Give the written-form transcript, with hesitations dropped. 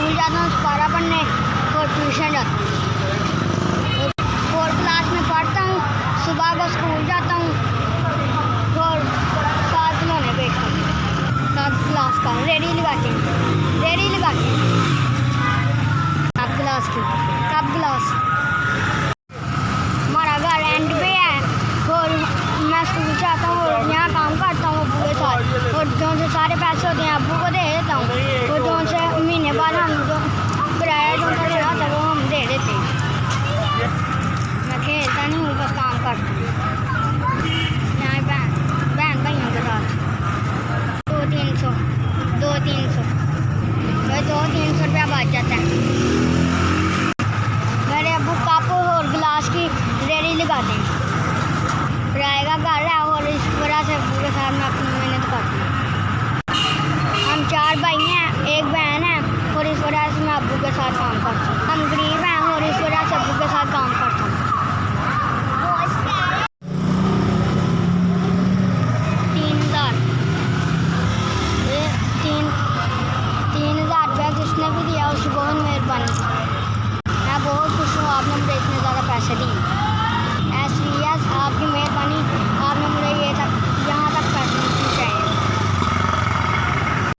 School जाता हूँ सुपारा पढ़ने और ट्यूशन जाता हूँ। 4th क्लास में पढ़ता हूँ, सुबह को स्कूल जाता हूँ और 7 महीने बैठता हूँ। 7 क्लास का रेडी लगाते हैं कब क्लास हमारा घर एंड पे है और मैं स्कूल जाता हूँ और यहाँ काम करता हूँ अब्बू के साथ, और जो से सारे पैसे होते हैं अब्बू को दे देता हूँ, और जो से महीने बाद हम जो किराया जो का देना होता है वो हम दे देते हैं। मैं खेलता नहीं हूँ, बस काम करता हूँ यहाँ बहन भाइयों के साथ। 200-300 रुपया बच जाता है।